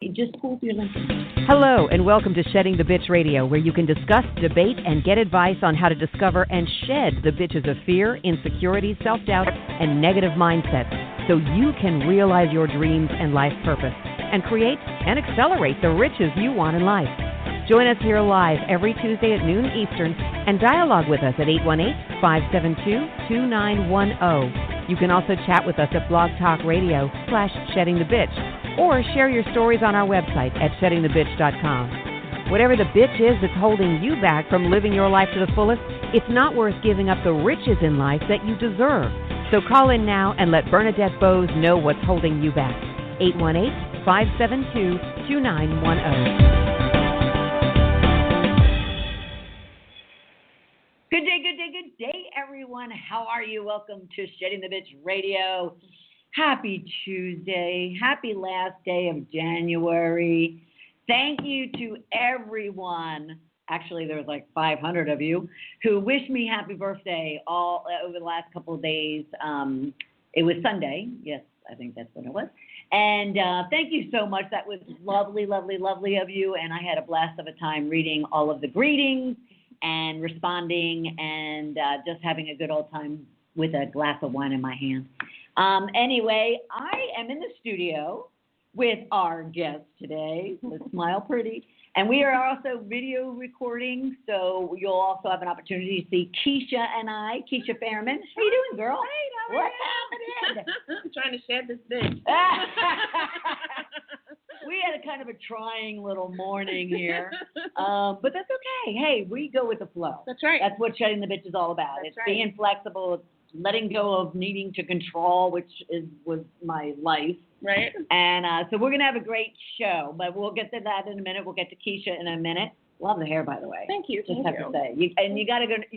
Just pull through your LinkedIn. Hello, and welcome to Shedding the Bitch Radio, where you can discuss, debate, and get advice on how to discover and shed the bitches of fear, insecurity, self-doubt, and negative mindsets so you can realize your dreams and life purpose and create and accelerate the riches you want in life. Join us here live every Tuesday at noon Eastern and dialogue with us at 818-572-2910. You can also chat with us at Blog Talk Radio /SheddingTheBitch or share your stories on our website at sheddingthebitch.com. Whatever the bitch is that's holding you back from living your life to the fullest, it's not worth giving up the riches in life that you deserve. So call in now and let Bernadette Bowes know what's holding you back. 818-572-2910. Good day, everyone. How are you? Welcome to Shedding the Bitch Radio. Happy Tuesday. Happy last day of January. Thank you to everyone. Actually, there was like 500 of you who wished me happy birthday all over the last couple of days. It was Sunday. Yes, I think that's when it was. And thank you so much. That was lovely, lovely, lovely of you. And I had a blast of a time reading all of the greetings and responding and just having a good old time with a glass of wine in my hand. Anyway, I am in the studio with our guest today, Smile Pretty, and we are also video recording, so you'll also have an opportunity to see Kesha and I, Kesha Fairman. How you doing, girl? Great, What's happening? I'm trying to shed this bitch. We had a kind of a trying little morning here, but that's okay. Hey, we go with the flow. That's right. That's what Shedding the Bitch is all about. That's it's right. Being flexible. It's letting go of needing to control, which was my life. Right. And so we're going to have a great show, but we'll get to that in a minute. We'll get to Kesha in a minute. Love the hair, by the way. Thank you. Just have to say. You're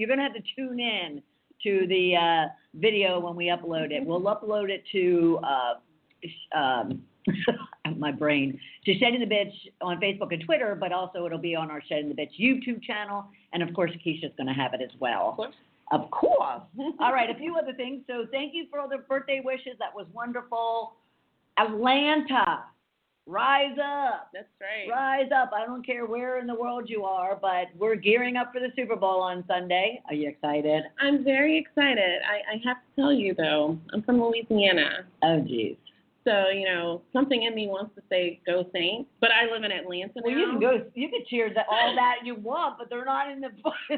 going to have to tune in to the video when we upload it. We'll upload it to my brain, to Shedding the Bitch on Facebook and Twitter, but also it'll be on our Shedding the Bitch YouTube channel. And, of course, Kesha's going to have it as well. Of course. Of course. All right, a few other things. So thank you for all the birthday wishes. That was wonderful. Atlanta, rise up. That's right. Rise up. I don't care where in the world you are, but we're gearing up for the Super Bowl on Sunday. Are you excited? I'm very excited. I have to tell you, though, I'm from Louisiana. Oh, geez. So, something in me wants to say go Saints, but I live in Atlanta now. Well, you can cheer all that you want, but they're not in the game, so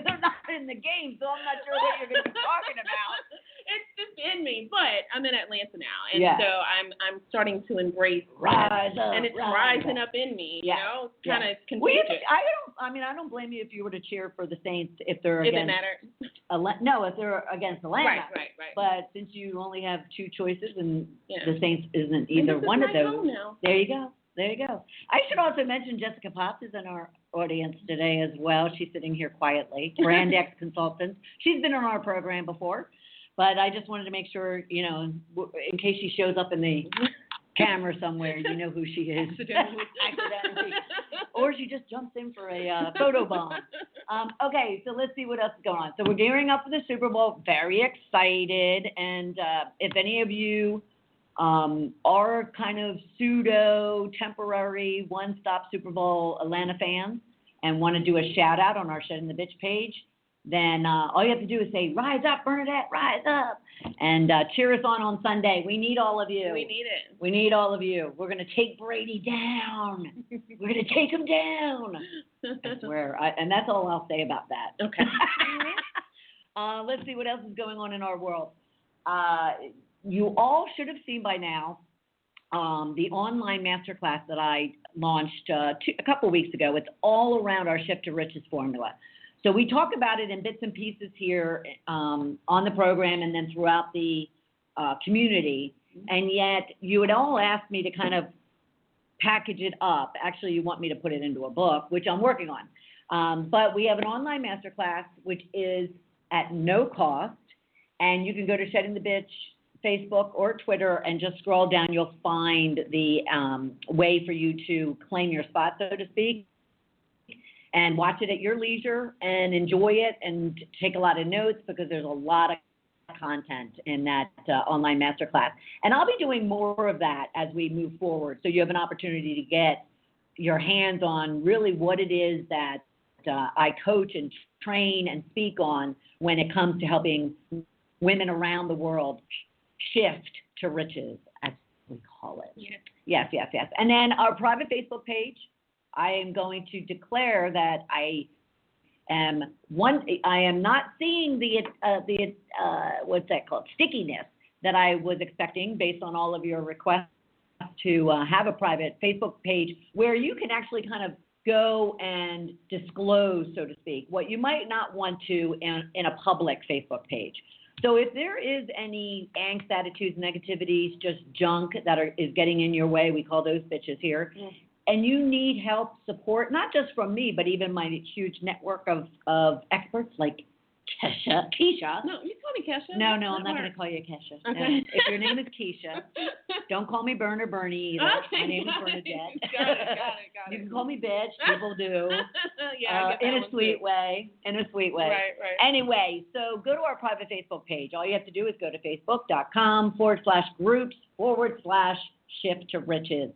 I'm not sure what you're going to be talking about. It's just in me, but I'm in Atlanta now, and yeah. so I'm starting to embrace rise up, and it's rising up in me. Yeah. It's kind of contagious. I don't blame you if you were to cheer for the Saints if they're If against. it matters. No, if they're against Atlanta. Right. But since you only have two choices and Yeah. the Saints isn't either one of those, now. there you go. I should also mention Jessica Potts is in our audience today as well. She's sitting here quietly. Brand X Consultants. She's been on our program before, but I just wanted to make sure, in case she shows up in the camera somewhere, you know who she is. Accidentally. Or she just jumps in for a photo bomb. Okay, so let's see what else is going on. So we're gearing up for the Super Bowl. Very excited. And if any of you are kind of temporary one-stop Super Bowl Atlanta fans and want to do a shout-out on our Shedding the Bitch page, then all you have to do is say, rise up, Bernadette, rise up, and cheer us on Sunday. We need all of you. We need it. We need all of you. We're going to take Brady down. We're going to take him down. I swear. And that's all I'll say about that. Okay. Let's see what else is going on in our world. You all should have seen by now the online masterclass that I launched a couple weeks ago. It's all around our Shift to Riches formula. So we talk about it in bits and pieces here on the program and then throughout the community. And yet you would all ask me to kind of package it up. Actually, you want me to put it into a book, which I'm working on. But we have an online masterclass, which is at no cost. And you can go to Shedding the Bitch Facebook or Twitter and just scroll down. You'll find the way for you to claim your spot, so to speak, and watch it at your leisure and enjoy it and take a lot of notes because there's a lot of content in that online masterclass. And I'll be doing more of that as we move forward. So you have an opportunity to get your hands on really what it is that I coach and train and speak on when it comes to helping women around the world shift to riches, as we call it. Yes. And then our private Facebook page, I am going to declare that I am not seeing the what's that called, stickiness that I was expecting based on all of your requests to have a private Facebook page where you can actually kind of go and disclose, so to speak, what you might not want to in a public Facebook page. So if there is any angst, attitudes, negativities, just junk that is getting in your way, we call those bitches here, and you need help, support, not just from me, but even my huge network of experts like Kesha. No, you call me Kesha. No, I'm not going to call you Kesha. Okay. No. If your name is Kesha, don't call me Bern or Bernie either. Okay, My name is Bernadette. Got it. You can call me bitch. People do. Yeah, I get that in a one sweet too. way. Right. Anyway, so go to our private Facebook page. All you have to do is go to facebook.com/groups/shift to riches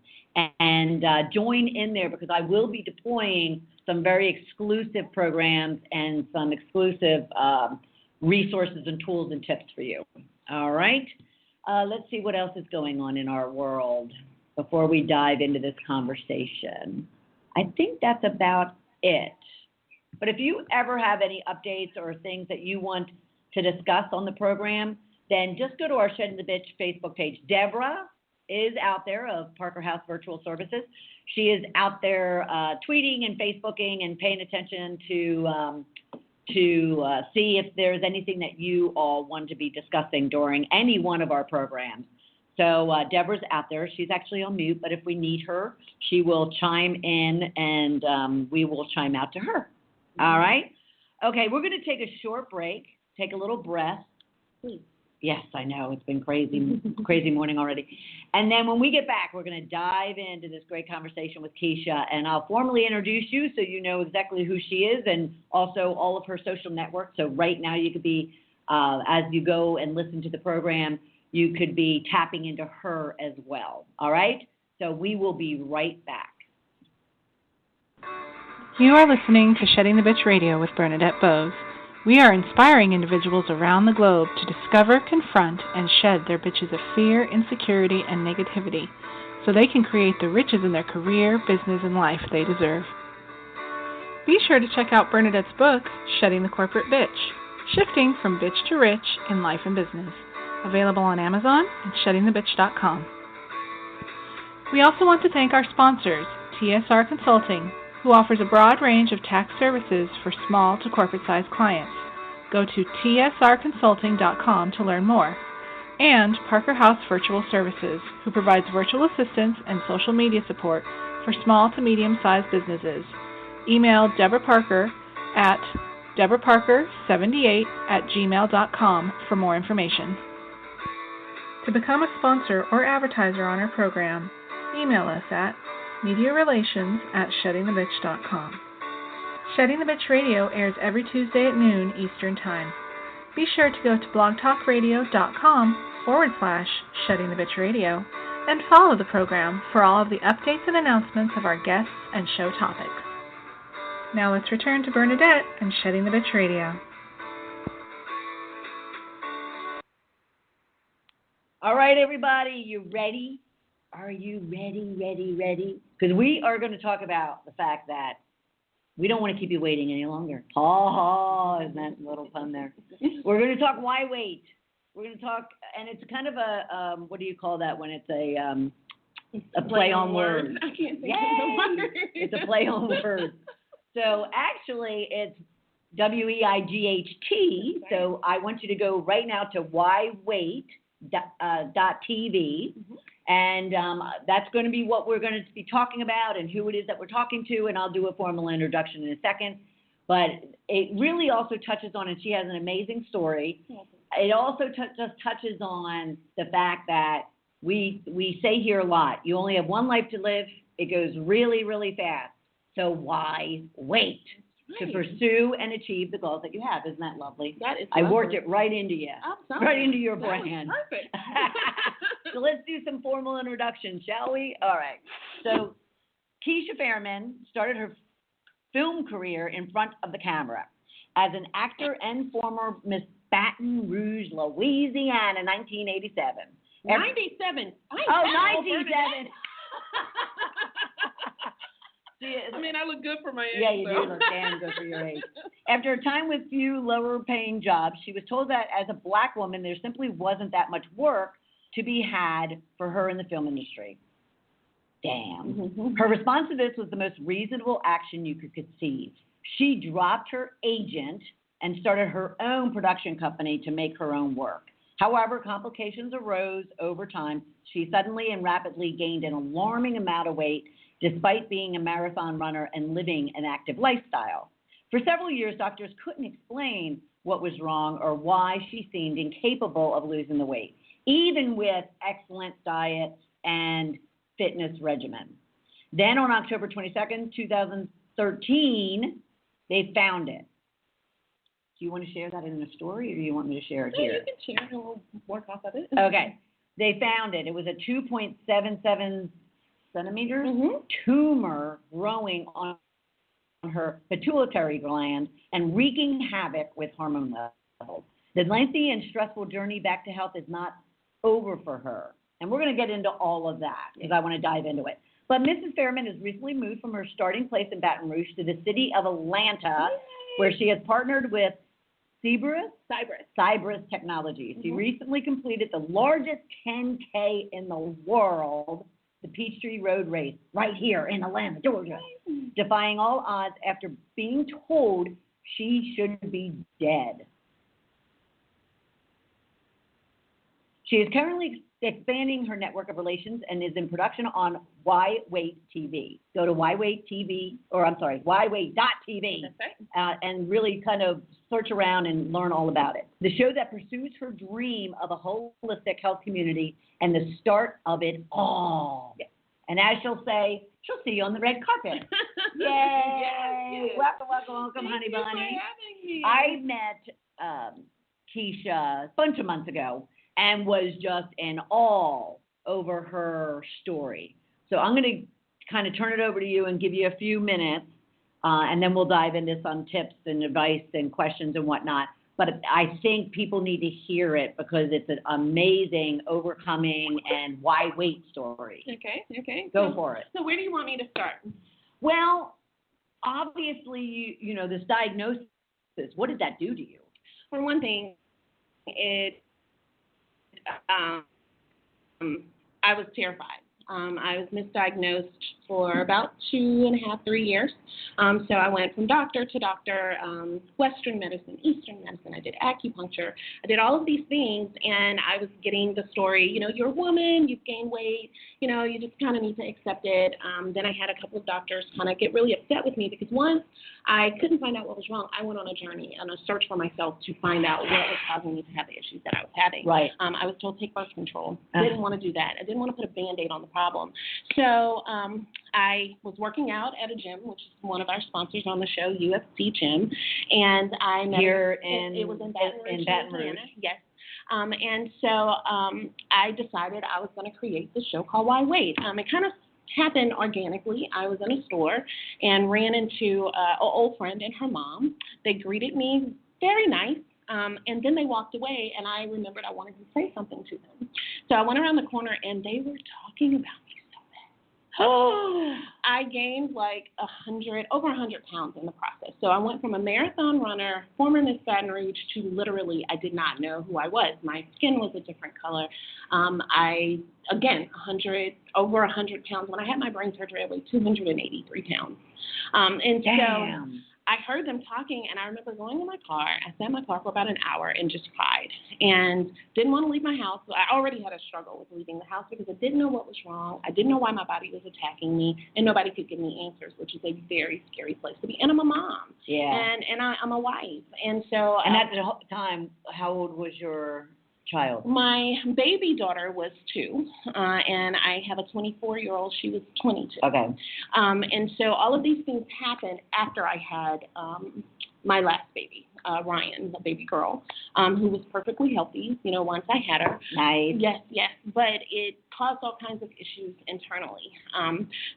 and join in there, because I will be deploying some very exclusive programs and some exclusive resources and tools and tips for you. All right? Let's see what else is going on in our world before we dive into this conversation. I think that's about it. But if you ever have any updates or things that you want to discuss on the program, then just go to our Shedding the Bitch Facebook page. Deborah is out there of Parker House Virtual Services. She is out there tweeting and Facebooking and paying attention to see if there's anything that you all want to be discussing during any one of our programs. So Deborah's out there. She's actually on mute, but if we need her, she will chime in and we will chime out to her. All right? Okay, we're going to take a short break, take a little breath. Yes, I know. It's been crazy morning already. And then when we get back, we're going to dive into this great conversation with Kesha, and I'll formally introduce you so you know exactly who she is and also all of her social networks. So right now you could be, as you go and listen to the program, you could be tapping into her as well. All right? So we will be right back. You are listening to Shedding the Bitch Radio with Bernadette Bose. We are inspiring individuals around the globe to discover, confront, and shed their bitches of fear, insecurity, and negativity so they can create the riches in their career, business, and life they deserve. Be sure to check out Bernadette's book, Shedding the Corporate Bitch, Shifting from Bitch to Rich in Life and Business, available on Amazon and sheddingthebitch.com. We also want to thank our sponsors, TSR Consulting, who offers a broad range of tax services for small to corporate-sized clients. Go to tsrconsulting.com to learn more. And Parker House Virtual Services, who provides virtual assistance and social media support for small to medium-sized businesses. Email Deborah Parker at deborahparker78@gmail.com for more information. To become a sponsor or advertiser on our program, email us at mediarelations@sheddingthebitch.com. Shedding the Bitch Radio airs every Tuesday at noon Eastern Time. Be sure to go to blogtalkradio.com/sheddingthebitchradio and follow the program for all of the updates and announcements of our guests and show topics. Now let's return to Bernadette and Shedding the Bitch Radio. All right, everybody, you ready? Are you ready? Because we are going to talk about the fact that we don't want to keep you waiting any longer. Isn't that a little pun there? We're going to talk why wait. We're going to talk, and it's kind of a, what do you call that when it's a play on words? I can't think of the word. It's a play on words. So actually, it's WEIGHT. So I want you to go right now to whywait.tv. And that's going to be what we're going to be talking about and who it is that we're talking to, and I'll do a formal introduction in a second. But it really also touches on, and she has an amazing story, it also just touches on the fact that we say here a lot, you only have one life to live. It goes really, really fast. So why wait to pursue and achieve the goals that you have? Isn't that lovely? That is I lovely. worked it right into you. Right into your brand. Perfect. So let's do some formal introductions, shall we? All right. So Kesha Fairman started her film career in front of the camera as an actor and former Miss Baton Rouge, Louisiana, 1987. 97. 97. I mean, I look good for my age. Yeah, you do look damn good for your age. After a time with few lower-paying jobs, she was told that as a black woman, there simply wasn't that much work to be had for her in the film industry. Damn. Mm-hmm. Her response to this was the most reasonable action you could conceive. She dropped her agent and started her own production company to make her own work. However, complications arose over time. She suddenly and rapidly gained an alarming amount of weight despite being a marathon runner and living an active lifestyle. For several years, doctors couldn't explain what was wrong or why she seemed incapable of losing the weight, even with excellent diet and fitness regimen. Then on October 22nd, 2013, they found it. Do you want to share that in the story, or do you want me to share it here? You can share, and we'll work off of it. Okay. They found it. It was a 2.77 centimeter tumor growing on her pituitary gland and wreaking havoc with hormone levels. The lengthy and stressful journey back to health is not over for her. And we're going to get into all of that because I want to dive into it. But Mrs. Fairman has recently moved from her starting place in Baton Rouge to the city of Atlanta, where she has partnered with Cybris Technologies. She recently completed the largest 10K in the world, the Peachtree Road Race, right here in Atlanta, Georgia, defying all odds after being told she should be dead. She is currently expanding her network of relations and is in production on Why Wait TV. Go to YWaitTV.tv and really kind of search around and learn all about it. The show that pursues her dream of a holistic health community and the start of it all. Yes. And as she'll say, she'll see you on the red carpet. Yay! Yes. Welcome, honey bunny. I met Kesha a bunch of months ago and was just in awe over her story. So I'm going to kind of turn it over to you and give you a few minutes, and then we'll dive into some tips and advice and questions and whatnot. But I think people need to hear it because it's an amazing overcoming and why wait story. Okay. Go for it. So where do you want me to start? Well, obviously, you know, this diagnosis, what did that do to you? For one thing, I was terrified. I was misdiagnosed for about 2.5, 3 years. So I went from doctor to doctor, Western medicine, Eastern medicine. I did acupuncture. I did all of these things, and I was getting the story, you know, you're a woman, you've gained weight, you know, you just kind of need to accept it. Then I had a couple of doctors kind of get really upset with me because, once I couldn't find out what was wrong, I went on a journey and a search for myself to find out what was causing me to have the issues that I was having. Right. I was told to take birth control. Didn't want to do that. I didn't want to put a Band-Aid on the problem. So I was working out at a gym, which is one of our sponsors on the show, UFC Gym, and I met it was in Baton Rouge. Yes. And so I decided I was going to create this show called Why Wait. It kind of happened organically. I was in a store and ran into an old friend and her mom. They greeted me very nice. And then they walked away, and I remembered I wanted to say something to them. So I went around the corner, and they were talking about me so bad. Oh, I gained like over 100 pounds in the process. So I went from a marathon runner, former Miss Baton Rouge, to literally I did not know who I was. My skin was a different color. Over 100 pounds. When I had my brain surgery, I weighed 283 pounds. Damn. So I heard them talking, and I remember going in my car. I sat in my car for about an hour and just cried and didn't want to leave my house. So I already had a struggle with leaving the house because I didn't know what was wrong. I didn't know why my body was attacking me, and nobody could give me answers, which is a very scary place to be. And I'm a mom. Yeah. And I'm a wife. And so. And at the time, how old was your child? My baby daughter was 2, and I have a 24-year-old. She was 22. Okay. And so all of these things happened after I had my last baby. Ryan, the baby girl, who was perfectly healthy, once I had her. Nice. Yes, but it caused all kinds of issues internally.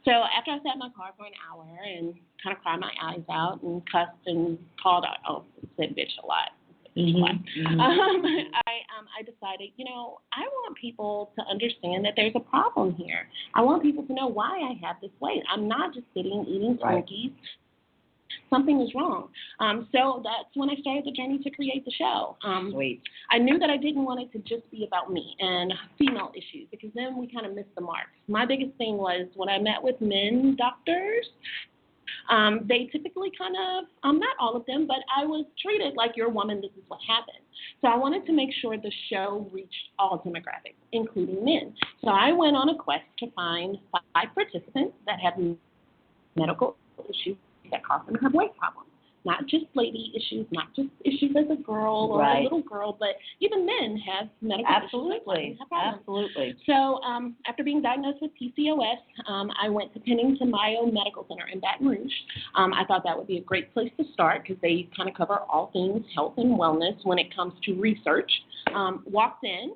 So after I sat in my car for an hour and kind of cried my eyes out and cussed and called out, said bitch a lot. Mm-hmm. I decided, I want people to understand that there's a problem here. I want people to know why I have this weight. I'm not just sitting eating Twinkies. Something is wrong. So that's when I started the journey to create the show. Sweet. I knew that I didn't want it to just be about me and female issues, because then we kind of missed the mark. My biggest thing was when I met with men doctors, they typically kind of, not all of them, but I was treated like, you're a woman, this is what happened. So I wanted to make sure the show reached all demographics, including men. So I went on a quest to find 5 participants that had medical issues that caused them to have weight problems. Not just lady issues, not just issues as a girl or a little girl, but even men have medical issues. Absolutely. So after being diagnosed with PCOS, I went to Pennington Biomedical Center in Baton Rouge. I thought that would be a great place to start because they kind of cover all things health and wellness when it comes to research. Walked in,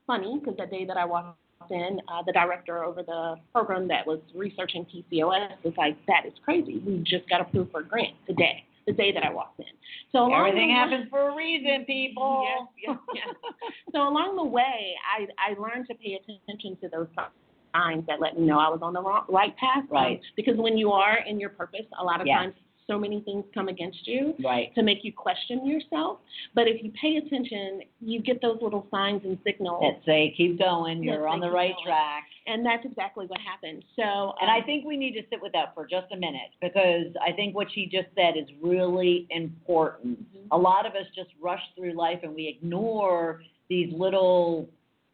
funny, because that day that I walked in, the director over the program that was researching PCOS was like, that is crazy. We just got approved for a grant today, the day that I walked in. So everything happens for a reason, people. Yes. So along the way, I learned to pay attention to those signs that let me know I was on the right path. Right. Because when you are in your purpose, a lot of times so many things come against you to make you question yourself. But if you pay attention, you get those little signs and signals that say, keep going, you're on the right track. And that's exactly what happened. So, and I think we need to sit with that for just a minute, because I think what she just said is really important. Mm-hmm. A lot of us just rush through life and we ignore these little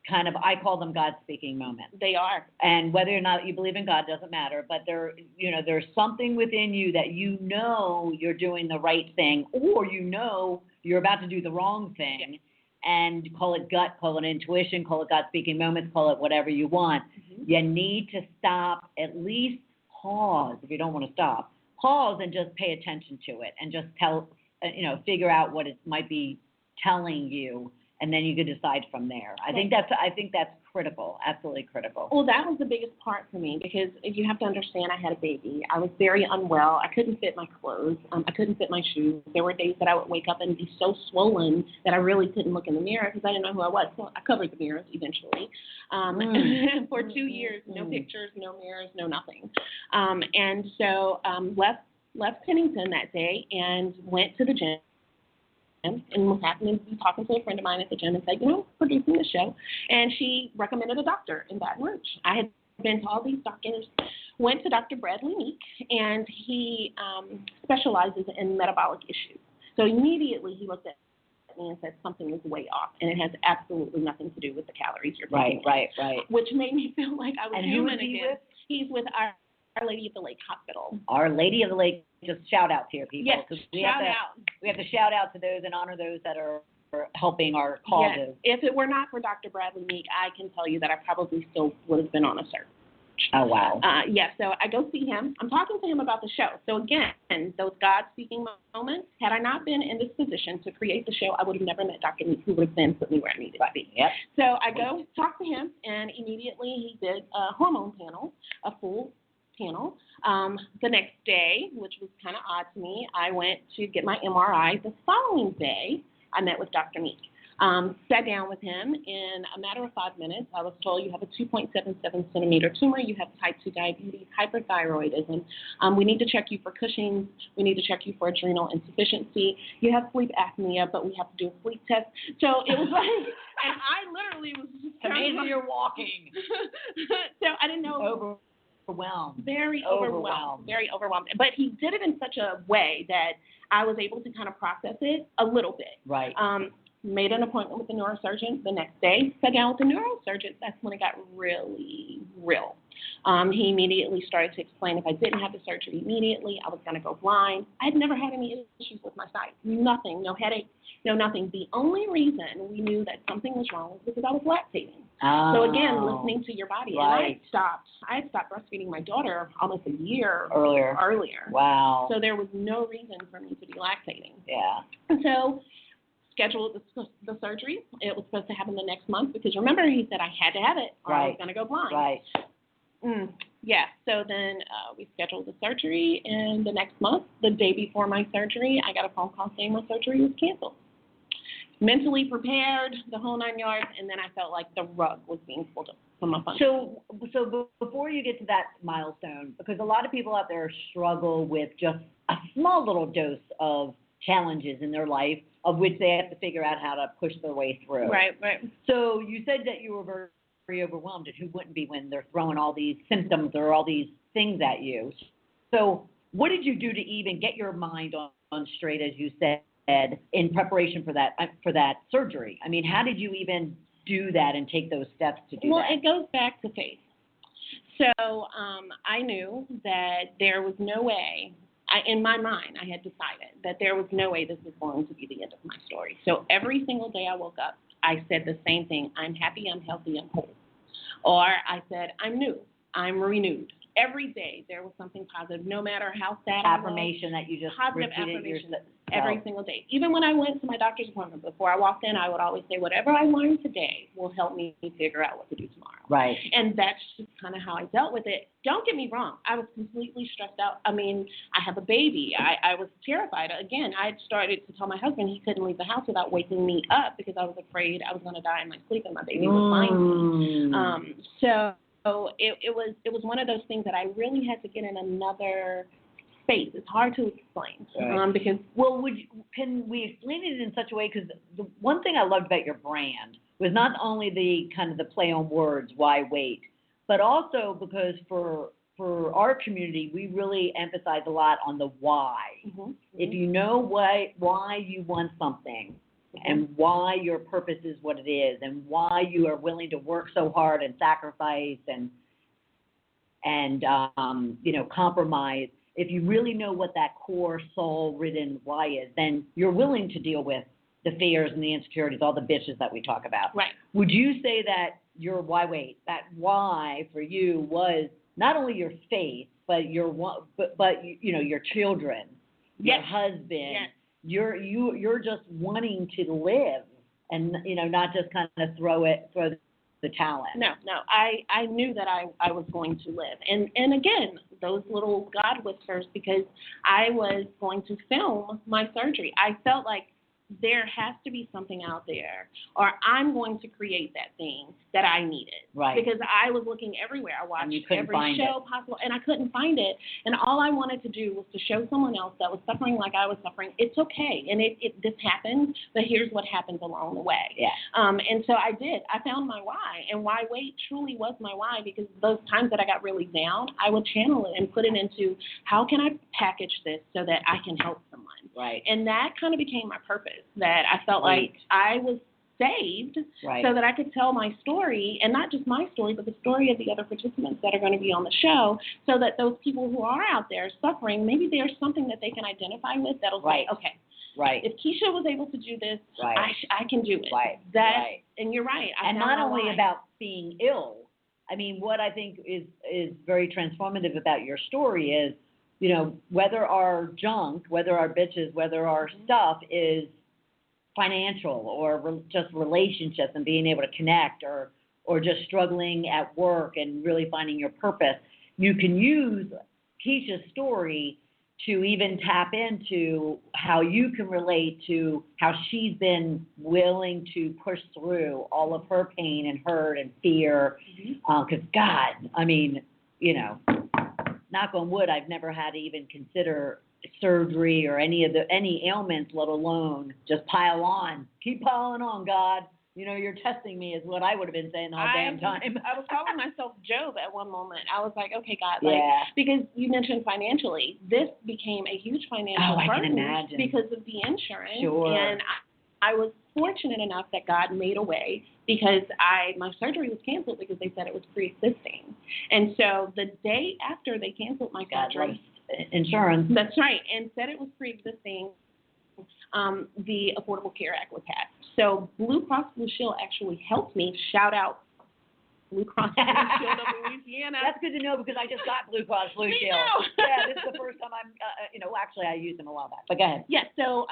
kind of, I call them God speaking moments. They are. And whether or not you believe in God doesn't matter, but there's something within you that you're doing the right thing, or you're about to do the wrong thing. Yeah. And call it gut, call it intuition, call it God speaking moments, call it whatever you want. Mm-hmm. You need to stop, at least pause. If you don't want to stop, pause and just pay attention to it and just figure out what it might be telling you. And then you can decide from there. I think that's critical, absolutely critical. Well, that was the biggest part for me, because you have to understand I had a baby. I was very unwell. I couldn't fit my clothes. I couldn't fit my shoes. There were days that I would wake up and be so swollen that I really couldn't look in the mirror because I didn't know who I was. So I covered the mirrors eventually. For 2 years, no pictures, no mirrors, no nothing. And so left Pennington that day and went to the gym. And was happening to be talking to a friend of mine at the gym and said, producing the show. And she recommended a doctor in Baton Rouge. I had been to all these doctors, went to Dr. Bradley Meek, and he specializes in metabolic issues. So immediately he looked at me and said something is way off, and it has absolutely nothing to do with the calories you're taking. Right. Which made me feel like I was human again. With? He's with Our Lady of the Lake Hospital. Our Lady of the Lake, just shout out here, people. Yes, shout out. We have to shout out to those and honor those that are helping our causes. Yes. If it were not for Dr. Bradley Meek, I can tell you that I probably still would have been on a search. Oh, wow. So I go see him. I'm talking to him about the show. So, again, those God-speaking moments, had I not been in this position to create the show, I would have never met Dr. Meek, who would have then put me where I needed to be. Yep. So I go talk to him, and immediately he did a hormone panel, a full panel. The next day, which was kind of odd to me, I went to get my MRI. The following day, I met with Dr. Meek. Sat down with him. In a matter of 5 minutes, I was told you have a 2.77 centimeter tumor, you have type 2 diabetes, hyperthyroidism. We need to check you for Cushing's. We need to check you for adrenal insufficiency. You have sleep apnea, but we have to do a sleep test. So it was like, and I literally was just amazing you're walking. So I didn't know. Overwhelmed. Very overwhelmed. But he did it in such a way that I was able to kind of process it a little bit. Right. Made an appointment with the neurosurgeon the next day, sat down with the neurosurgeon. That's when it got really real. He immediately started to explain if I didn't have the surgery immediately, I was going to go blind. I'd never had any issues with my sight. Nothing, no headache, no nothing. The only reason we knew that something was wrong was because I was lactating. Oh. So again, listening to your body. Right. And I had stopped breastfeeding my daughter almost a year earlier. Wow. So there was no reason for me to be lactating. Yeah. And so scheduled the surgery. It was supposed to happen the next month because remember he said I had to have it or I was going to go blind. Right. Yeah. So then we scheduled the surgery, and the next month, the day before my surgery, I got a phone call saying my surgery was canceled. Mentally prepared, the whole 9 yards, and then I felt like the rug was being pulled up from my phone. So before you get to that milestone, because a lot of people out there struggle with just a small little dose of challenges in their life, of which they have to figure out how to push their way through. Right. So you said that you were very overwhelmed, and who wouldn't be when they're throwing all these symptoms or all these things at you? So what did you do to even get your mind on straight, as you said, in preparation for that surgery? I mean, how did you even do that and take those steps to do that? Well, it goes back to faith. So I knew that there was no way, in my mind, I had decided that there was no way this was going to be the end of my story. So every single day I woke up, I said the same thing: I'm happy, I'm healthy, I'm whole. Or I said, I'm new, I'm renewed. Every day there was something positive, no matter how sad affirmation I was. That you just positive repeated affirmation yourself. Every single day. Even when I went to my doctor's appointment, before I walked in, I would always say, whatever I learned today will help me figure out what to do tomorrow. Right. And that's just kind of how I dealt with it. Don't get me wrong. I was completely stressed out. I mean, I have a baby. I was terrified. Again, I had started to tell my husband he couldn't leave the house without waking me up because I was afraid I was going to die in my sleep and my baby would find me. So it was one of those things that I really had to get in another space. It's hard to explain because. Well, can we explain it in such a way? Because the one thing I loved about your brand was not only the kind of the play on words, why wait, but also because for our community, we really emphasize a lot on the why. Mm-hmm. If you know why you want something, and why your purpose is what it is, and why you are willing to work so hard and sacrifice and compromise. If you really know what that core soul-ridden why is, then you're willing to deal with the fears and the insecurities, all the bitches that we talk about. Right. Would you say that your that why for you was not only your faith, but your your children, your husband. Yes. You're just wanting to live, and not just kind of throw the towel in. No. I knew that I was going to live, and again, those little God whispers, because I was going to film my surgery. I felt like there has to be something out there, or I'm going to create that thing that I needed. Right. Because I was looking everywhere. I watched every show possible, and I couldn't find it. And all I wanted to do was to show someone else that was suffering like I was suffering. It's okay, and this happened, but here's what happens along the way. Yeah. And so I did. I found my why, and why wait truly was my why, because those times that I got really down, I would channel it and put it into how can I package this so that I can help someone. Right. And that kind of became my purpose, that I felt like I was saved so that I could tell my story, and not just my story, but the story of the other participants that are going to be on the show, so that those people who are out there suffering, maybe there's something that they can identify with that'll say, okay, if Kesha was able to do this, I can do it. Right. And you're right. And not only about being ill. I mean, what I think is very transformative about your story is, whether our junk, whether our bitches, whether our stuff is financial or just relationships and being able to connect, or just struggling at work and really finding your purpose, you can use Kesha's story to even tap into how you can relate to how she's been willing to push through all of her pain and hurt and fear. Because God, I mean, knock on wood, I've never had to even consider surgery or any ailments, let alone just pile on. Keep piling on, God. You're testing me is what I would have been saying the whole damn time. I was calling myself Job at one moment. I was like, okay, God, because you mentioned financially, this became a huge financial burden. I can imagine. Because of the insurance. Sure. And I was fortunate enough that God made a way, because my surgery was canceled because they said it was pre-existing. And so the day after they canceled my surgery, insurance. That's right, and said it was pre-existing, the Affordable Care Act was passed. So Blue Cross Blue Shield actually helped me, shout out Blue Cross Blue Shield of Louisiana. That's good to know because I just got Blue Cross Blue Shield. Yeah, this is the first time I'm, actually I used them a while back. But go ahead. Yes. So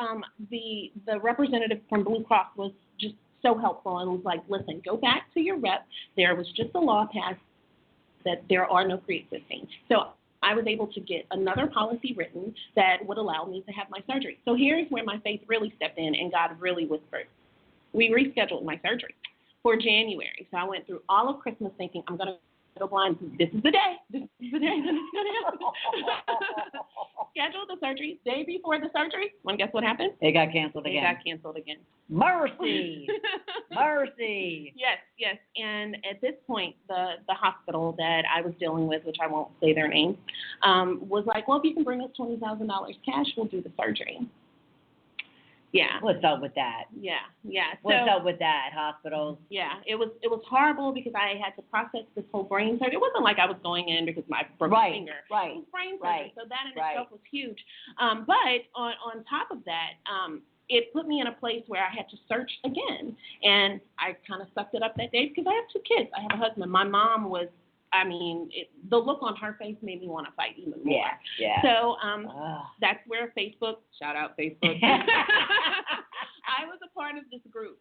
the representative from Blue Cross was just so helpful and was like, listen, go back to your rep. There was just a law passed that there are no pre-existing. So I was able to get another policy written that would allow me to have my surgery. So here's where my faith really stepped in and God really whispered. We rescheduled my surgery for January. So I went through all of Christmas thinking, I'm going to go blind. This is the day. This is the day that it's going to happen. Scheduled the surgery. Day before the surgery, want to guess what happened? It got canceled again. It got canceled again. Mercy. Mercy. Yes. And at this point, the hospital that I was dealing with, which I won't say their name, was like, well, if you can bring us $20,000 cash, we'll do the surgery. Yeah. What's up with that? Yeah. What's up with that, hospitals? Yeah, it was horrible because I had to process this whole brain surgery. It wasn't like I was going in because my broke finger. Right. It was brain surgery, so that in itself was huge. But on top of that, it put me in a place where I had to search again, and I kind of sucked it up that day because I have 2 kids. I have a husband. My mom was. The look on her face made me want to fight even more. Yeah. So that's where Facebook, shout out Facebook. I was a part of this group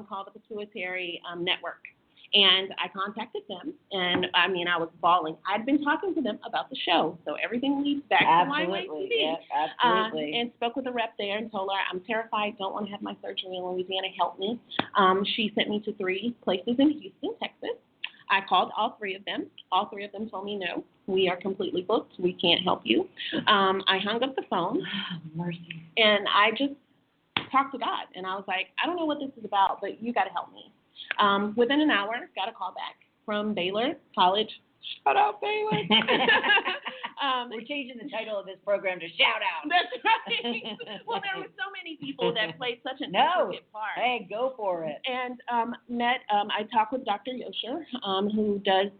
called the Pituitary Network. And I contacted them, and I was bawling. I'd been talking to them about the show, so everything leads back to my way TV. Yeah, absolutely. And spoke with a rep there and told her, I'm terrified, don't want to have my surgery in Louisiana, help me. She sent me to 3 places in Houston, Texas. I called all 3 of them. All 3 of them told me, no, we are completely booked. We can't help you. I hung up the phone. Mercy. And I just talked to God. And I was like, I don't know what this is about, but you got to help me. Within an hour, got a call back from Baylor College. Shout out, Baylor. We're changing the title of this program to Shout Out. That's right. Well, there were so many people that played such an intricate part. Hey, go for it. And I talked with Dr. Yosher, who does,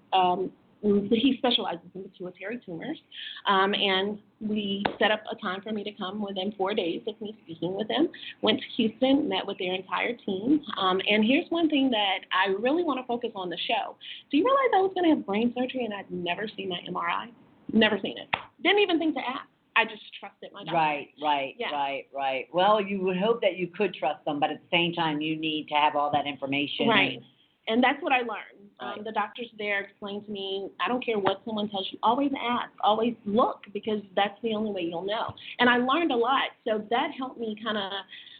he specializes in pituitary tumors. And we set up a time for me to come within 4 days of me speaking with them. Went to Houston, met with their entire team. And here's one thing that I really want to focus on the show. Do you realize I was going to have brain surgery and I'd never seen my MRI? Never seen it. Didn't even think to ask. I just trusted my doctor. Right. Well, you would hope that you could trust them, but at the same time, you need to have all that information. Right. And that's what I learned. The doctors there explained to me, I don't care what someone tells you, always ask, always look, because that's the only way you'll know. And I learned a lot. So that helped me kind of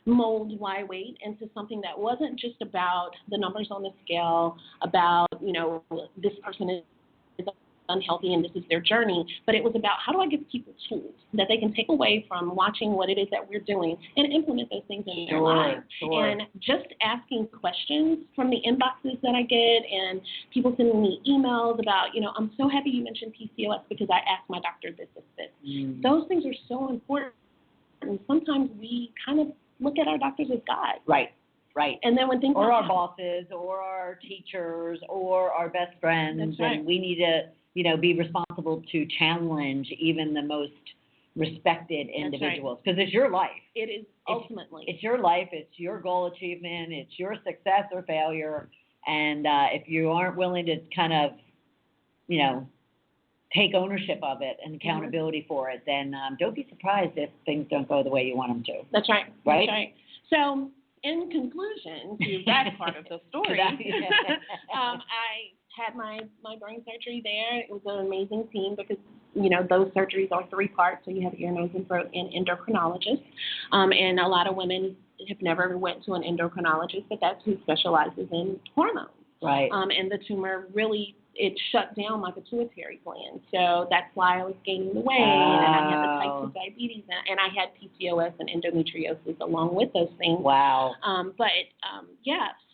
mold why wait into something that wasn't just about the numbers on the scale, about, this person is unhealthy and this is their journey, but it was about how do I give people tools that they can take away from watching what it is that we're doing and implement those things in their lives. Sure. And just asking questions from the inboxes that I get and people sending me emails about, I'm so happy you mentioned PCOS because I asked my doctor this. Those things are so important. And sometimes we kind of look at our doctors as God. Right. And then when things or our bosses or our teachers or our best friends, that's right. And we need to be responsible to challenge even the most respected individuals because it's your life. It is ultimately. It's your life. It's your goal achievement. It's your success or failure. And if you aren't willing to kind of, take ownership of it and accountability for it, then don't be surprised if things don't go the way you want them to. That's right. Right? That's right. So in conclusion to that part of the story, I had my brain surgery there. It was an amazing team because, those surgeries are 3 parts. So you have ear, nose, and throat and endocrinologist. And a lot of women have never went to an endocrinologist, but that's who specializes in hormones. Right. And the tumor really, it shut down my pituitary gland. So that's why I was gaining the weight, and I had the type 2 diabetes, and I had PCOS and endometriosis along with those things. Wow.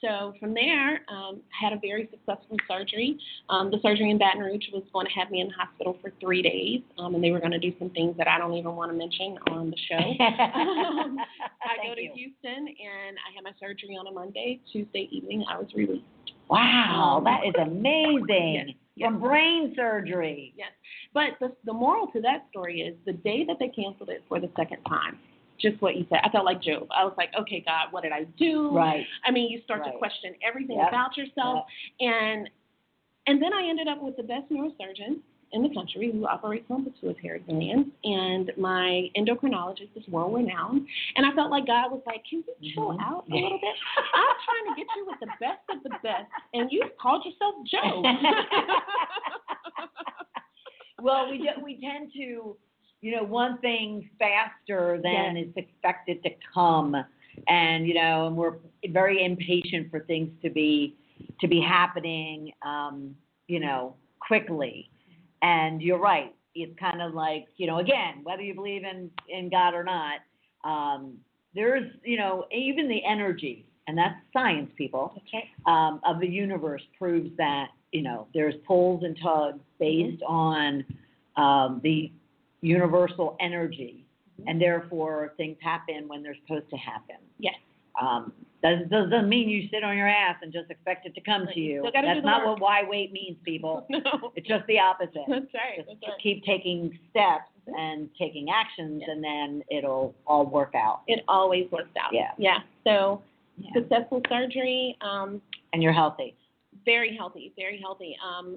So from there, I had a very successful surgery. The surgery in Baton Rouge was going to have me in the hospital for 3 days, and they were going to do some things that I don't even want to mention on the show. I go to Houston, and I had my surgery on a Monday. Tuesday evening, I was released. Wow, that is amazing. Yes. From brain surgery. Yes. But the moral to that story is the day that they canceled it for the second time, just what you said, I felt like Job. I was like, okay, God, what did I do? Right. I mean, you start to question everything about yourself. And And then I ended up with the best neurosurgeon in the country who operates on pituitary glands, and my endocrinologist is world renowned. And I felt like God was like, can you chill out a little bit? I'm trying to get you with the best of the best, and you called yourself Joe. Well, we tend to, want things faster than it's expected to come, and and we're very impatient for things to be happening, quickly. And you're right. It's kind of like, again, whether you believe in God or not, there's, even the energy, and that's science, people, of the universe proves that, there's pulls and tugs based on the universal energy, and therefore things happen when they're supposed to happen. Yes. Doesn't mean you sit on your ass and just expect it to come to you. That's not what why wait means, people. No. It's just the opposite. That's right. Just keep taking steps and taking actions, and then it'll all work out. It always works out. Yeah. Yeah. So successful surgery. And you're healthy. Very healthy, very healthy.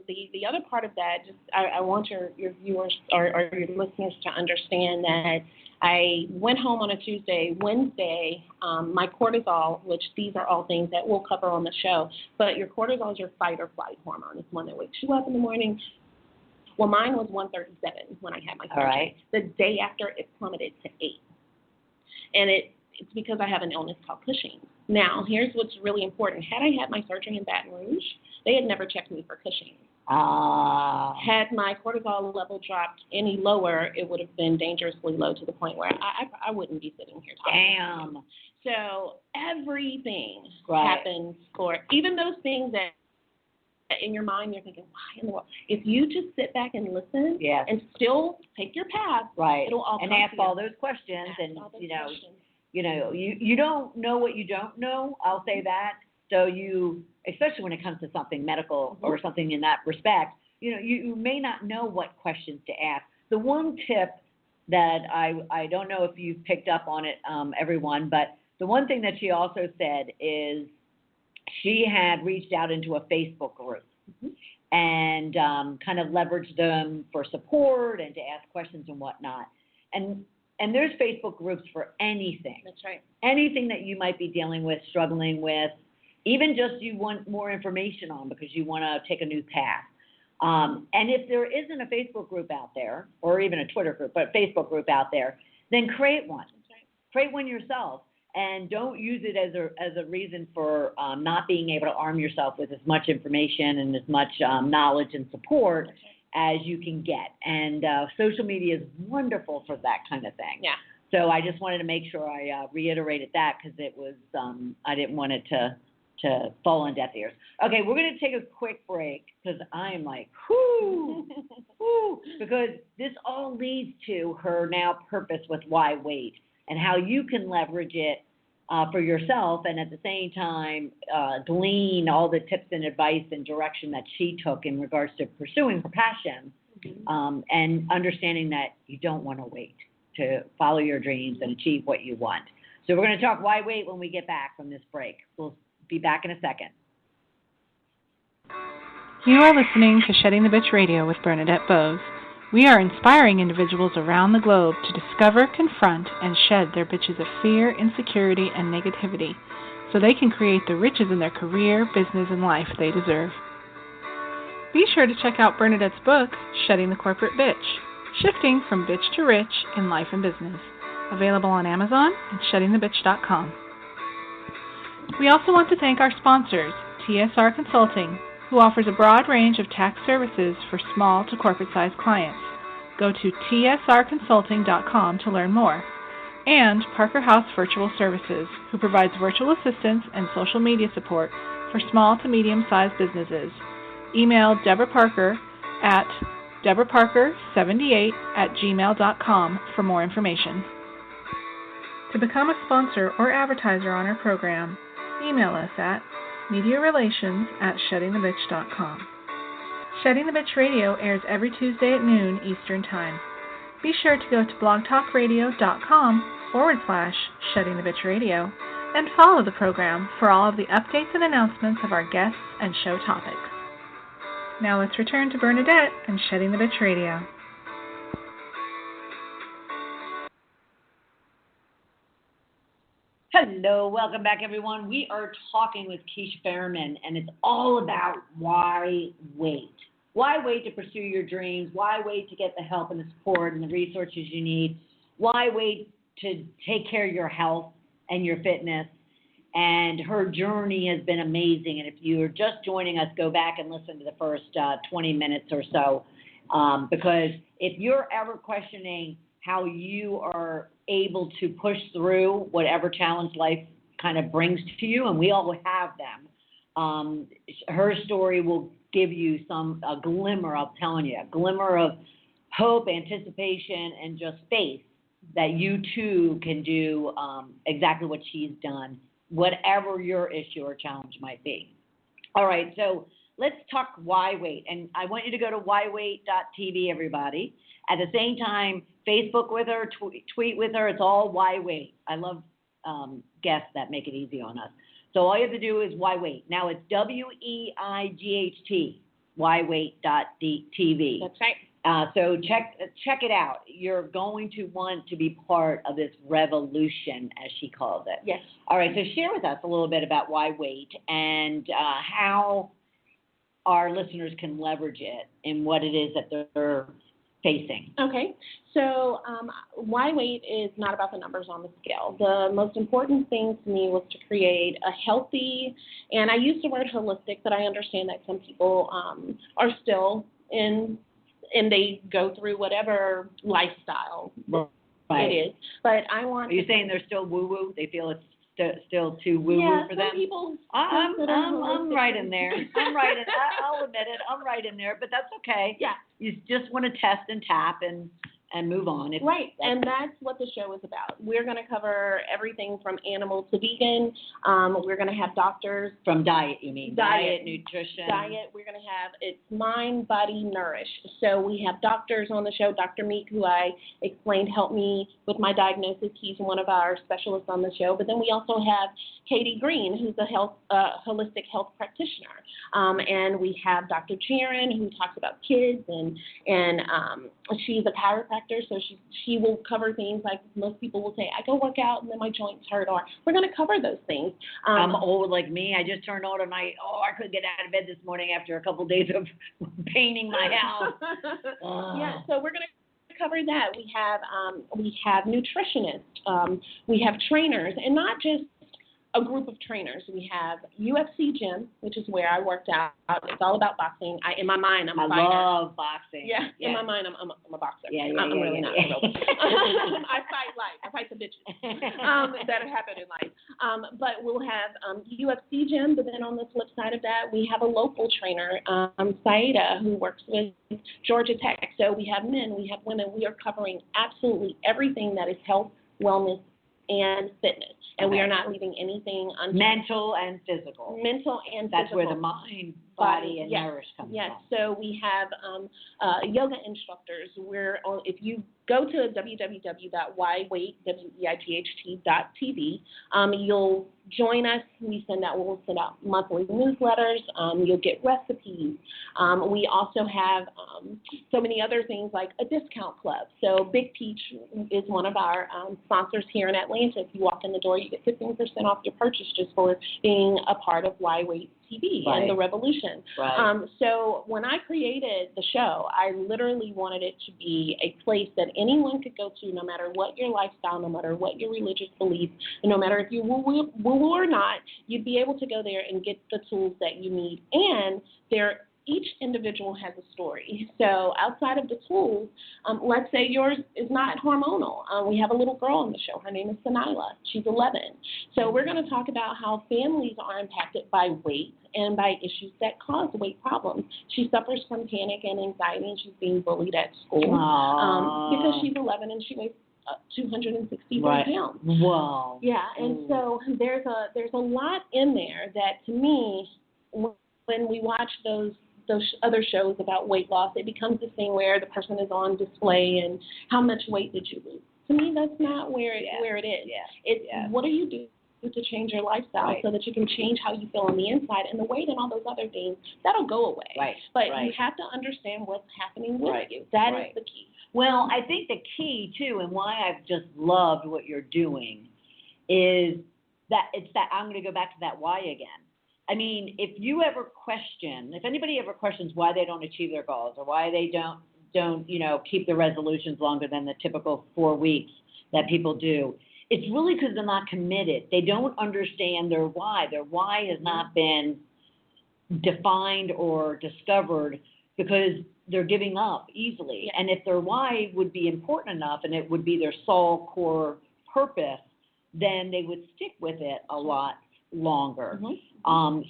The other part of that, just I want your viewers or your listeners to understand that I went home on a Tuesday. Wednesday, my cortisol, which these are all things that we'll cover on the show, but your cortisol is your fight or flight hormone. It's one that wakes you up in the morning. Well, mine was 137 when I had my surgery. All right. The day after, it plummeted to 8. And it's because I have an illness called Cushing's. Now, here's what's really important. Had I had my surgery in Baton Rouge, they had never checked me for Cushing's. Had my cortisol level dropped any lower, it would have been dangerously low to the point where I wouldn't be sitting here talking. Damn. So everything happens for, even those things that in your mind you're thinking, why in the world? If you just sit back and listen and still take your path, it'll all come and ask to all you. those questions, and questions. You don't know what you don't know. I'll say that. So especially when it comes to something medical or something in that respect, you may not know what questions to ask. The one tip that I don't know if you've picked up on it, everyone, but the one thing that she also said is she had reached out into a Facebook group and kind of leveraged them for support and to ask questions and whatnot. And there's Facebook groups for anything. That's right. Anything that you might be dealing with, struggling with, even just you want more information on because you want to take a new path. And if there isn't a Facebook group out there, or even a Twitter group, but a Facebook group out there, then create one. That's right. Create one yourself, and don't use it as a reason for not being able to arm yourself with as much information and as much knowledge and support as you can get. And social media is wonderful for that kind of thing. Yeah. So I just wanted to make sure I reiterated that because it was I didn't want it to fall on deaf ears. Okay, we're going to take a quick break because I'm like, whoo, because this all leads to her now purpose with Why Wait and how you can leverage it for yourself and at the same time glean all the tips and advice and direction that she took in regards to pursuing her passion and understanding that you don't want to wait to follow your dreams and achieve what you want. So we're going to talk Why Wait when we get back from this break. We'll be back in a second. You are listening to Shedding the Bitch Radio with Bernadette Bose. We are inspiring individuals around the globe to discover, confront, and shed their bitches of fear, insecurity, and negativity so they can create the riches in their career, business, and life they deserve. Be sure to check out Bernadette's book, Shedding the Corporate Bitch, Shifting from Bitch to Rich in Life and Business, available on Amazon and sheddingthebitch.com. We also want to thank our sponsors, TSR Consulting, who offers a broad range of tax services for small to corporate-sized clients. Go to tsrconsulting.com to learn more. And Parker House Virtual Services, who provides virtual assistance and social media support for small to medium-sized businesses. Email Deborah Parker at deborahparker78@gmail.com for more information. To become a sponsor or advertiser on our program, email us at mediarelations@sheddingthebitch.com. Shedding the Bitch Radio airs every Tuesday at noon Eastern Time. Be sure to go to blogtalkradio.com/Shedding the Bitch Radio and follow the program for all of the updates and announcements of our guests and show topics. Now let's return to Bernadette and Shedding the Bitch Radio. Hello, welcome back, everyone. We are talking with Kesha Fairman, and it's all about why wait. Why wait to pursue your dreams? Why wait to get the help and the support and the resources you need? Why wait to take care of your health and your fitness? And her journey has been amazing. And if you're just joining us, go back and listen to the first 20 minutes or so. Because if you're ever questioning how you are able to push through whatever challenge life kind of brings to you, and we all have them, her story will give you a glimmer, I'm telling you, a glimmer of hope, anticipation, and just faith that you too can do exactly what she's done, whatever your issue or challenge might be. All right, so let's talk why wait. And I want you to go to whywait.tv, everybody. At the same time, Facebook with her, tweet with her. It's all why wait. I love guests that make it easy on us. So all you have to do is why wait. Now it's WEIGHT, whywait.tv. That's right. So check it out. You're going to want to be part of this revolution, as she calls it. Yes. All right, so share with us a little bit about why wait and how our listeners can leverage it in what it is that they're facing. Okay, so why wait is not about the numbers on the scale. The most important thing to me was to create a healthy, and I use the word holistic, but I understand that some people are still in, and they go through whatever lifestyle right. it is. But I want. Are you saying they're still woo-woo? They feel it's still too woo-woo for them? Yeah, some people. I'm right in there. I'll admit it. I'm right in there, but that's okay. Yeah. You just want to test and tap and move on. Right, and that's what the show is about. We're going to cover everything from animal to vegan. We're going to have doctors. From diet, you mean? Diet, nutrition. Diet. We're going to have, it's mind, body, nourish. So we have doctors on the show. Dr. Meek, who I explained helped me with my diagnosis. He's one of our specialists on the show. But then we also have Katie Green, who's a holistic health practitioner. And we have Dr. Sharon, who talks about kids, and she's a chiropractor. So she will cover things like most people will say, I go work out and then my joints hurt, or we're going to cover those things. I'm old like me. I just turned old and I couldn't get out of bed this morning after a couple of days of painting my house. Yeah, so we're going to cover that. We have nutritionists, we have trainers, and not just a group of trainers. We have UFC gym, which is where I worked out. It's all about boxing. In my mind, I'm a fighter. I love boxing. Yeah, in my mind, I'm a boxer. I'm really not. Yeah. I fight life. I fight the bitches that happen in life. But we'll have UFC gym, but then on the flip side of that, we have a local trainer, Saida, who works with Georgia Tech. So we have men, we have women. We are covering absolutely everything that is health, wellness, and fitness. And we are not leaving anything untouched. Mental and physical. That's where the mind, body, and nourish comes from. Yes, so we have yoga instructors. If you go to www.whywait.tv, you'll join us. We'll send out monthly newsletters. You'll get recipes. We also have so many other things like a discount club. So Big Peach is one of our sponsors here in Atlanta. If you walk in the door, you get 15% off your purchase just for being a part of Why Wait TV and the revolution. Right. So when I created the show, I literally wanted it to be a place that anyone could go to, no matter what your lifestyle, no matter what your religious beliefs, and no matter if you woo or not, you'd be able to go there and get the tools that you need. And each individual has a story. So outside of the tools, let's say yours is not hormonal. We have a little girl on the show. Her name is Sanila. She's 11. So we're going to talk about how families are impacted by weight and by issues that cause weight problems. She suffers from panic and anxiety, and she's being bullied at school because she's 11 and she weighs 264 pounds. Wow. Yeah, and so there's a lot in there that, to me, when we watch those other shows about weight loss, it becomes this thing where the person is on display and how much weight did you lose? To me, that's not where it is. Yeah. It's what are you doing you to change your lifestyle so that you can change how you feel on the inside. And the weight and all those other things, that'll go away. Right. But you have to understand what's happening with you. That is the key. Well, I think the key, too, and why I've just loved what you're doing is that I'm going to go back to that why again. I mean, if anybody ever questions why they don't achieve their goals or why they don't keep their resolutions longer than the typical 4 weeks that people do, it's really because they're not committed. They don't understand their why. Their why has not been defined or discovered because they're giving up easily. And if their why would be important enough and it would be their sole core purpose, then they would stick with it a lot longer.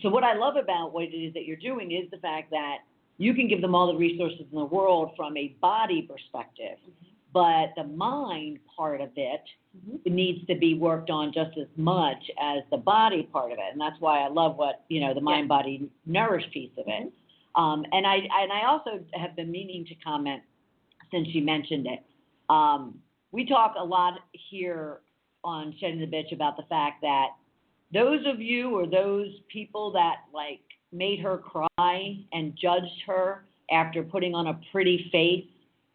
So what I love about what it is that you're doing is the fact that you can give them all the resources in the world from a body perspective, but the mind part of it needs to be worked on just as much as the body part of it. And that's why I love what, the mind, body, nourish piece of it. And I also have been meaning to comment since you mentioned it. We talk a lot here on Shedding the Bitch about the fact that those of you or those people that made her cry and judged her after putting on a pretty face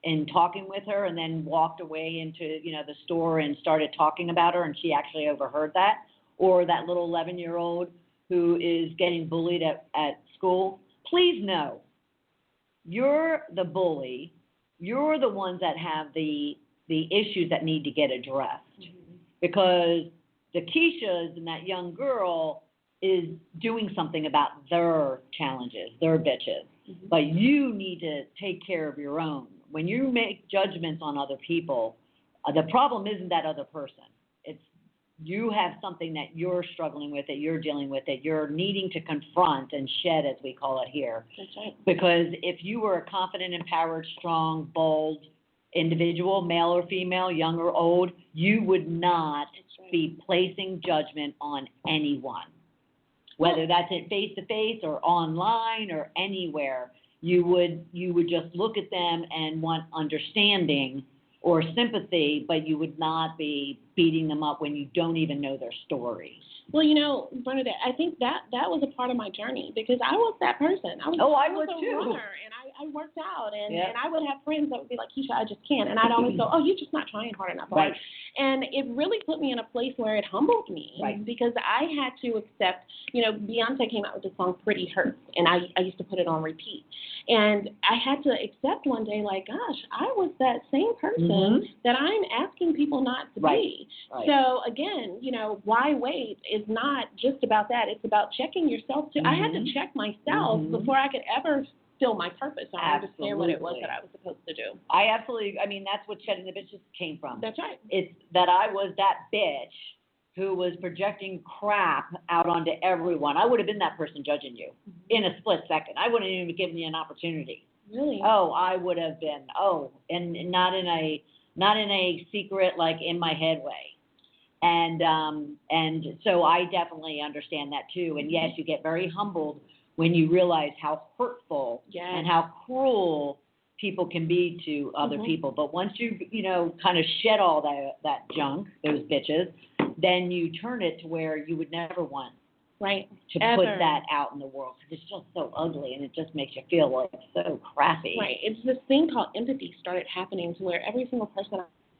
and talking with her and then walked away into, the store and started talking about her and she actually overheard that, or that little 11-year-old who is getting bullied at school, please know, you're the bully. You're the ones that have the issues that need to get addressed. Because the Keshas and that young girl is doing something about their challenges, their bitches. But you need to take care of your own. When you make judgments on other people, the problem isn't that other person. It's you have something that you're struggling with, that you're dealing with, that you're needing to confront and shed, as we call it here. That's right. Because if you were a confident, empowered, strong, bold individual, male or female, young or old, you would not be placing judgment on anyone. Whether that's face-to-face or online or anywhere, you would just look at them and want understanding or sympathy, but you would not be beating them up when you don't even know their story. Well, Bernadette, I think that was a part of my journey because I was that person. I was a too. runner, and I worked out, and I would have friends that would be like, Kesha, I just can't. And I'd always go, oh, you're just not trying hard enough. Right. And it really put me in a place where it humbled me because I had to accept, Beyonce came out with the song Pretty Hurts, and I used to put it on repeat. And I had to accept one day, like, gosh, I was that same person that I'm asking people not to be. Right. So, again, why wait is not just about that. It's about checking yourself, too. I had to check myself before I could ever feel my purpose or understand what it was that I was supposed to do. That's what Shedding the Bitches came from. That's right. It's that I was that bitch who was projecting crap out onto everyone. I would have been that person judging you in a split second. I wouldn't even given you an opportunity. Really? Oh, I would have been. Oh, and not in a secret, in my head way. And so I definitely understand that too. And yes, you get very humbled when you realize how hurtful and how cruel people can be to other people. But once you kind of shed all that junk, those bitches, then you turn it to where you would never want to put that out in the world because it's just so ugly and it just makes you feel like so crappy. Right. It's this thing called empathy started happening to where every single person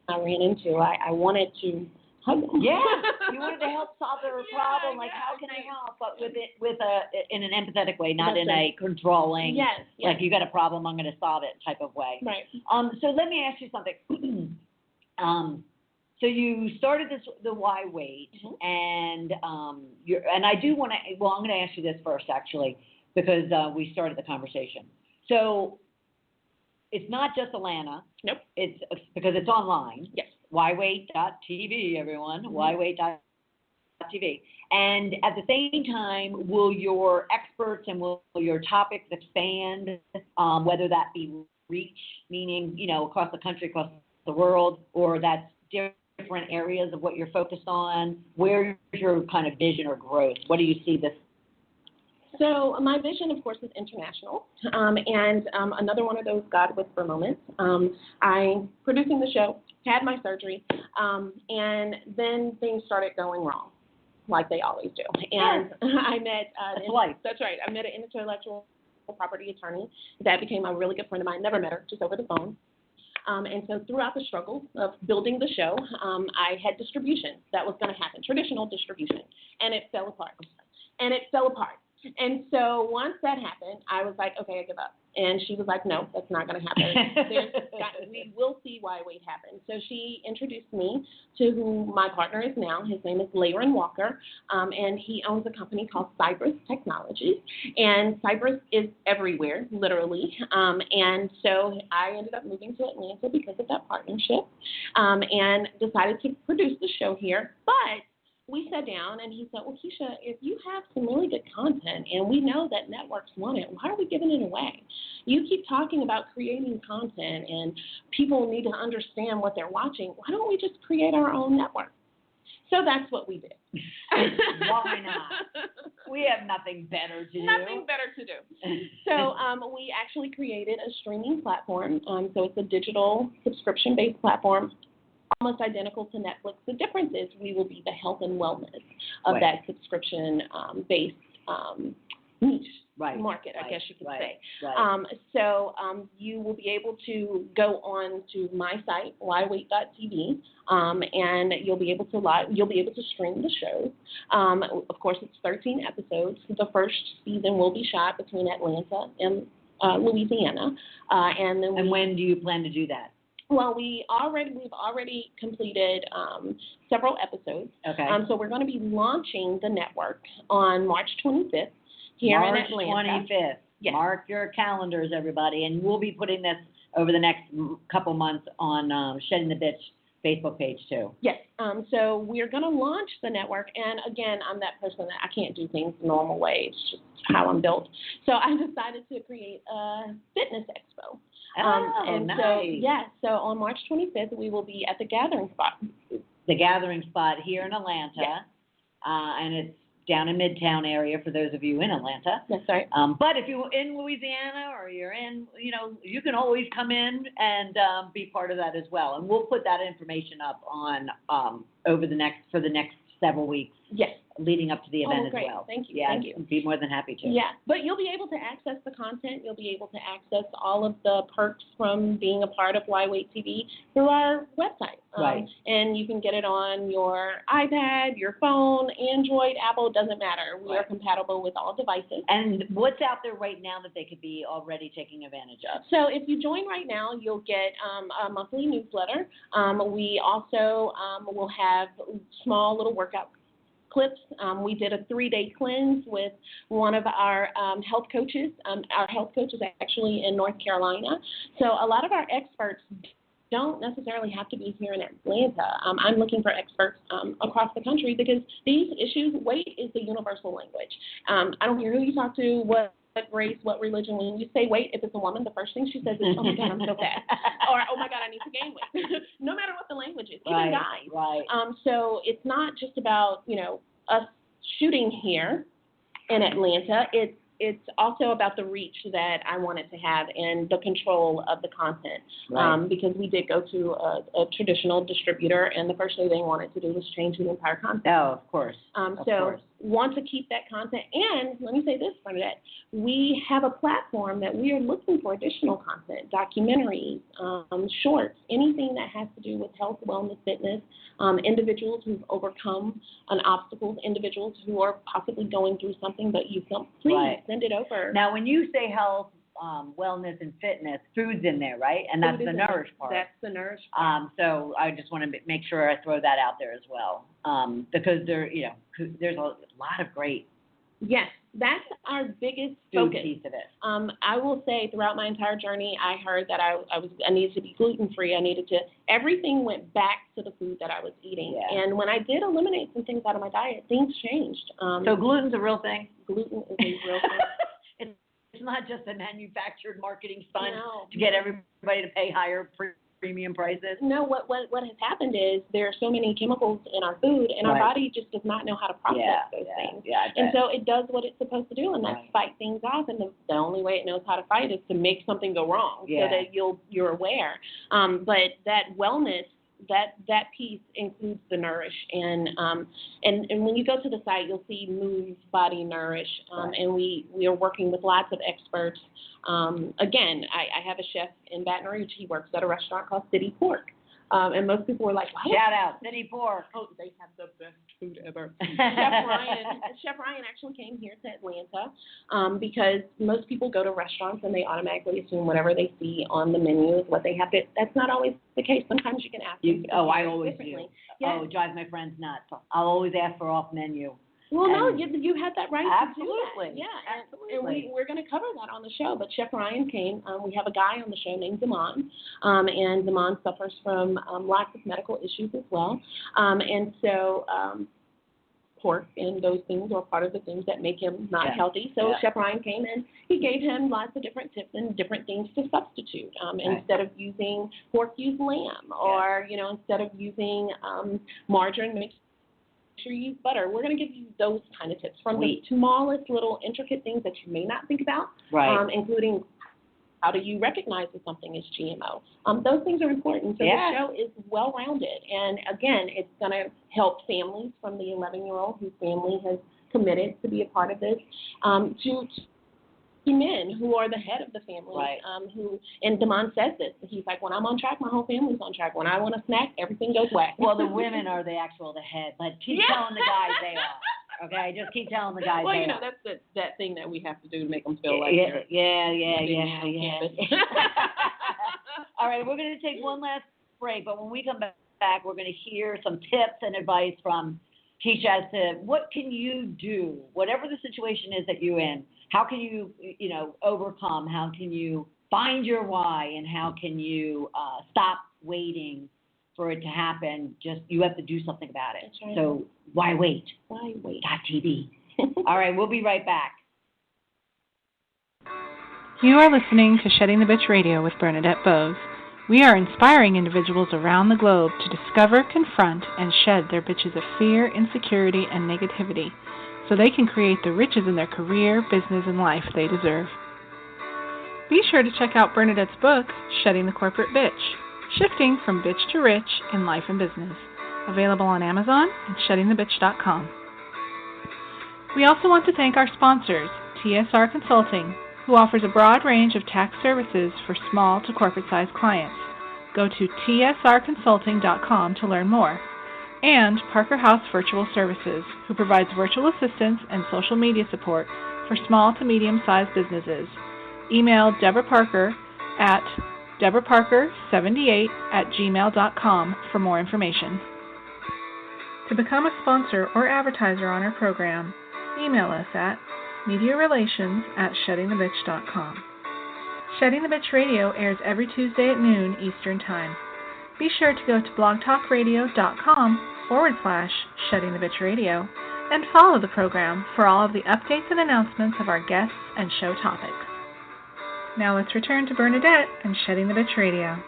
I ran into, I wanted to hug them. Yeah, you wanted to help solve their problem. How can I help? But in an empathetic way, not in a controlling. Yes. Like you got a problem, I'm going to solve it type of way. Right. So let me ask you something. So you started the Why Wait, and I do want to. Well, I'm going to ask you this first, actually, because we started the conversation. So it's not just Atlanta. Nope. It's because it's online. Yes. Whywait.tv, everyone. Whywait.tv. And at the same time, will your experts and will your topics expand, whether that be reach, meaning, across the country, across the world, or that's different areas of what you're focused on? Where's your kind of vision or growth? What do you see this? So my vision, of course, is international, and another one of those God whisper moments. I'm producing the show, had my surgery, and then things started going wrong. like they always do. And I met that's right. I met an intellectual property attorney that became a really good friend of mine. Never met her, just over the phone. And so throughout the struggle of building the show, I had distribution that was going to happen, traditional distribution, and it fell apart. And so once that happened, I was like, okay, I give up. And she was like, no, that's not going to happen. We will see why wait happened. So she introduced me to who my partner is now. His name is Lenoir, and he owns a company called Cypress Technologies. And Cypress is everywhere, literally. And so I ended up moving to Atlanta because of that partnership, and decided to produce the show here. But we sat down and he said, well, Kesha, if you have some really good content and we know that networks want it, why are we giving it away? You keep talking about creating content and people need to understand what they're watching. Why don't we just create our own network? So that's what we did. Why not? We have nothing better to do. Nothing better to do. So we actually created a streaming platform. So it's a digital subscription-based platform, almost identical to Netflix. The difference is we will be the health and wellness of that subscription-based niche market, I guess you could say. Right. So you will be able to go on to my site, whywait.tv, and you'll be able to stream the shows. Of course, it's 13 episodes. The first season will be shot between Atlanta and Louisiana, and when do you plan to do that? Well, we've already completed several episodes. Okay. So we're going to be launching the network on March 25th here in Atlanta. March 25th. Yes. Mark your calendars, everybody, and we'll be putting this over the next couple months on Shedding the Bitch Facebook page too. Yes. So we're going to launch the network, and again, I'm that person that I can't do things the normal way. It's just how I'm built. So I decided to create a fitness expo. Nice. So on March 25th, we will be at the Gathering Spot. The Gathering Spot here in Atlanta, yes. And it's down in Midtown area for those of you in Atlanta. That's right. But if you're in Louisiana or you're in, you can always come in and be part of that as well. And we'll put that information up on for the next several weeks. Yes. Leading up to the event as great. well. Thank you. Yeah, Thank you. I'd be more than happy to. Yeah, but you'll be able to access the content. You'll be able to access all of the perks from being a part of Why Wait TV through our website. Right. And you can get it on your iPad, your phone, Android, Apple, doesn't matter. We are compatible with all devices. And what's out there right now that they could be already taking advantage of? So if you join right now, you'll get a monthly newsletter. We also will have small little workout clips. We did a 3-day cleanse with one of our health coaches. Our health coach is actually in North Carolina. So a lot of our experts don't necessarily have to be here in Atlanta. I'm looking for experts across the country because these issues, weight is the universal language. I don't care who you talk to, what race, what religion. When you say weight, if it's a woman, the first thing she says is, oh my God, I'm so fat. Or, oh my God, I need to gain weight. No matter what the language is, even guys. Right. So it's not just about, us shooting here in Atlanta. It's also about the reach that I wanted to have and the control of the content. Because we did go to a traditional distributor, and the first thing they wanted to do was change the entire content. Oh, of course. Want to keep that content. And let me say this, Bernadette, we have a platform that we are looking for additional content, documentaries, shorts, anything that has to do with health, wellness, fitness, individuals who've overcome an obstacle, individuals who are possibly going through something, but you can please send it over. Now, when you say health, wellness, and fitness, food's in there, right? And that's the nourish part. That's the nourish part. So I just want to make sure I throw that out there as well, because there's a lot of great. Yes, that's our biggest food focus. Piece of it. I will say throughout my entire journey, I heard that I needed to be gluten-free. Everything went back to the food that I was eating. Yeah. And when I did eliminate some things out of my diet, things changed. So gluten's a real thing? Gluten is a real thing. It's not just a manufactured marketing stunt to No. get everybody to pay higher premium prices. No, what has happened is there are so many chemicals in our food, and our body just does not know how to process those things. Yeah, and so it does what it's supposed to do, and that's fight things off. And the only way it knows how to fight is to make something go wrong, so that you're aware. But that wellness that piece includes the Nourish, and when you go to the site, you'll see Move, Body, Nourish, and we are working with lots of experts. Again, I have a chef in Baton Rouge. He works at a restaurant called City Pork. And most people were like, what? Shout out, City Pork. Oh, they have the best food ever. Chef Ryan actually came here to Atlanta because most people go to restaurants and they automatically assume whatever they see on the menu is what they have to. That's not always the case. Sometimes you can ask them. I always do. Yes. Oh, it drives my friends nuts. I'll always ask for off menu. Well, no, you had that right absolutely. to do that. Yeah, absolutely. And we're going to cover that on the show. But Chef Ryan came. We have a guy on the show named Damon, and Damon suffers from lots of medical issues as well. And so pork and those things are part of the things that make him not healthy. So Chef Ryan came and he gave him lots of different tips and different things to substitute. Instead of using pork, use lamb, or instead of using margarine, make sure you use butter. We're going to give you those kind of tips, from the smallest little intricate things that you may not think about, including how do you recognize that something is GMO. Those things are important. So the show is well-rounded. And, again, it's going to help families, from the 11-year-old whose family has committed to be a part of this, to men who are the head of the family, and Damon says this. He's like, when I'm on track, my whole family's on track. When I want a snack, everything goes whack. Well, the women are the head, but keep telling the guys they are. Okay, just keep telling the guys. Well, they are. That's that thing that we have to do to make them feel like yeah. All right, we're going to take one last break, but when we come back, we're going to hear some tips and advice from Kesha as to what can you do, whatever the situation is that you're in. How can you, overcome? How can you find your why? And how can you stop waiting for it to happen? Just you have to do something about it. That's right. So why wait? Why wait? .tv. All right, we'll be right back. You are listening to Shedding the Bitch Radio with Bernadette Bose. We are inspiring individuals around the globe to discover, confront, and shed their bitches of fear, insecurity, and negativity, so they can create the riches in their career, business, and life they deserve. Be sure to check out Bernadette's book, Shedding the Corporate Bitch, Shifting from Bitch to Rich in Life and Business, available on Amazon and sheddingthebitch.com. We also want to thank our sponsors, TSR Consulting, who offers a broad range of tax services for small to corporate-sized clients. Go to tsrconsulting.com to learn more. And Parker House Virtual Services, who provides virtual assistance and social media support for small to medium-sized businesses. Email Deborah Parker at deborahparker78@gmail.com for more information. To become a sponsor or advertiser on our program, email us at mediarelations@sheddingthebitch.com. Shedding the Bitch Radio airs every Tuesday at noon Eastern Time. Be sure to go to blogtalkradio.com/Shedding the Bitch Radio and follow the program for all of the updates and announcements of our guests and show topics. Now let's return to Bernadette and Shedding the Bitch Radio.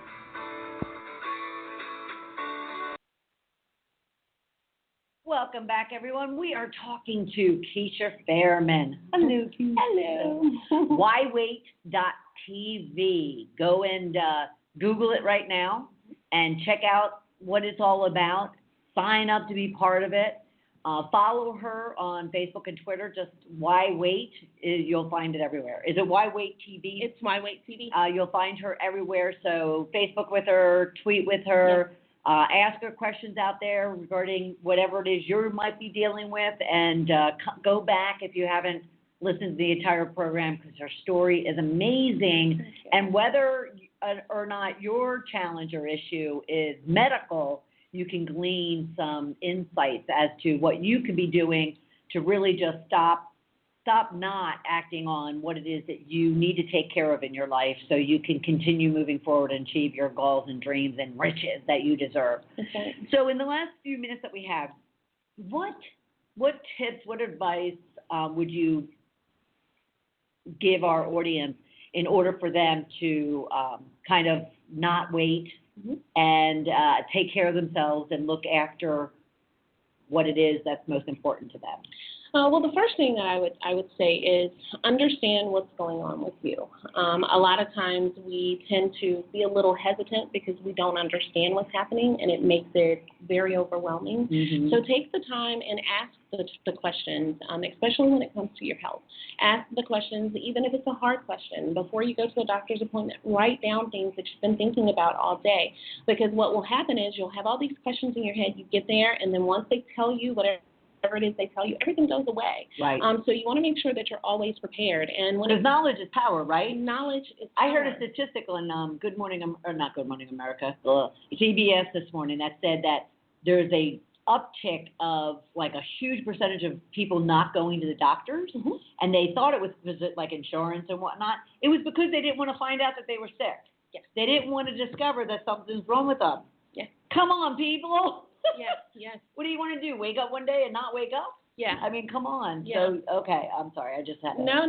Welcome back, everyone. We are talking to Kesha Fairman. Hello, Kesha. Hello. Whywait.tv. Go and Google it right now and check out what it's all about. Sign up to be part of it. Follow her on Facebook and Twitter. Just Why Wait. You'll find it everywhere. Is it Why Wait TV? It's Why Wait TV. You'll find her everywhere. So Facebook with her, tweet with her. Yes. Ask her questions out there regarding whatever it is you might be dealing with, and go back if you haven't listened to the entire program, because her story is amazing. And whether or not your challenge or issue is medical, you can glean some insights as to what you could be doing to really just stop not acting on what it is that you need to take care of in your life, so you can continue moving forward and achieve your goals and dreams and riches that you deserve. Okay. So in the last few minutes that we have, what tips, what advice would you give our audience in order for them to kind of not wait and take care of themselves and look after what it is that's most important to them? Well, the first thing that I would say is understand what's going on with you. A lot of times we tend to be a little hesitant because we don't understand what's happening, and it makes it very overwhelming. Mm-hmm. So take the time and ask the questions, especially when it comes to your health. Ask the questions, even if it's a hard question. Before you go to a doctor's appointment, write down things that you've been thinking about all day, because what will happen is you'll have all these questions in your head. You get there, and then once they tell you whatever it is they tell you, everything goes away. Right. So you want to make sure that you're always prepared. And because knowledge is power, right? Knowledge is power. I heard a statistical in not Good Morning America, CBS this morning that said that there's a uptick of like a huge percentage of people not going to the doctors, mm-hmm. and they thought it was like insurance and whatnot. It was because they didn't want to find out that they were sick. Yes. They didn't want to discover that something's wrong with them. Yes. Come on, people. Yes. What do you want to do? Wake up one day and not wake up? Yeah. I mean, come on. Yeah. So, okay, I'm sorry. I just had to. No.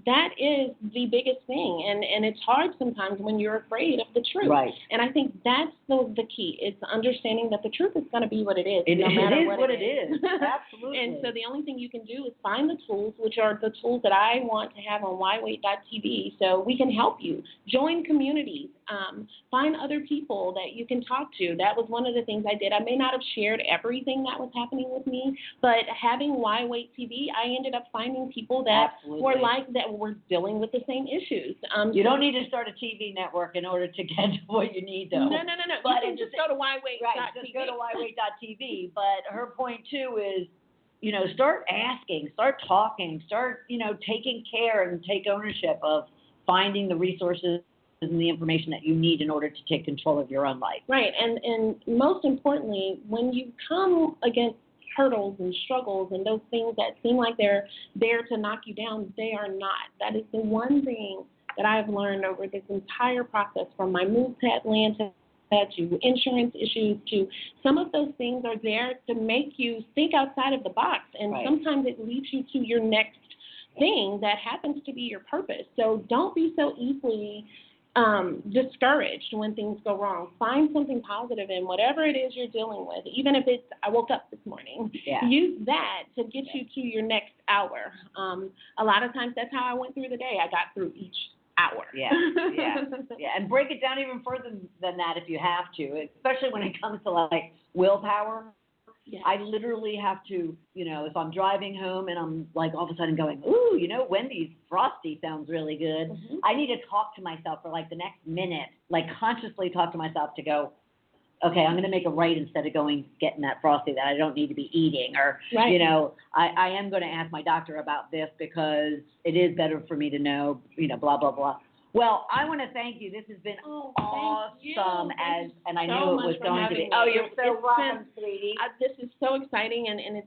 That is the biggest thing, and it's hard sometimes when you're afraid of the truth. Right. And I think that's the key. It's understanding that the truth is going to be what it is, no matter it is what it is. Absolutely. And so the only thing you can do is find the tools, which are the tools that I want to have on whywait.tv, so we can help you. Join communities. Find other people that you can talk to. That was one of the things I did. I may not have shared everything that was happening with me, but having Why Wait TV, I ended up finding people that Absolutely. were like that were dealing with the same issues. You don't need to start a TV network in order to get what you need, though. No. But you can just go to whywait.tv. Right, just go to whywait.tv. But her point, too, is, start asking, start talking, start, taking care and take ownership of finding the resources and the information that you need in order to take control of your own life. Right, and most importantly, when you come against hurdles and struggles and those things that seem like they're there to knock you down, they are not. That is the one thing that I've learned over this entire process, from my move to Atlanta to insurance issues, to some of those things are there to make you think outside of the box, and right. Sometimes it leads you to your next thing that happens to be your purpose. So don't be so easily discouraged when things go wrong. Find something positive in whatever it is you're dealing with, even if it's, I woke up this morning. Yeah. Use that to get you to your next hour. A lot of times that's how I went through the day. I got through each hour. Yeah. And break it down even further than that if you have to, especially when it comes to like willpower. Yeah. I literally have to, if I'm driving home and I'm like all of a sudden going, ooh, Wendy's Frosty sounds really good. Mm-hmm. I need to talk to myself for like the next minute, like consciously talk to myself to go, okay, I'm going to make a right instead of getting that Frosty that I don't need to be eating. Or, right. I am going to ask my doctor about this because it is better for me to know, blah, blah, blah. Well, I want to thank you. This has been awesome, and I knew it was going to be. Oh, you're so welcome, sweetie. This is so exciting, and it's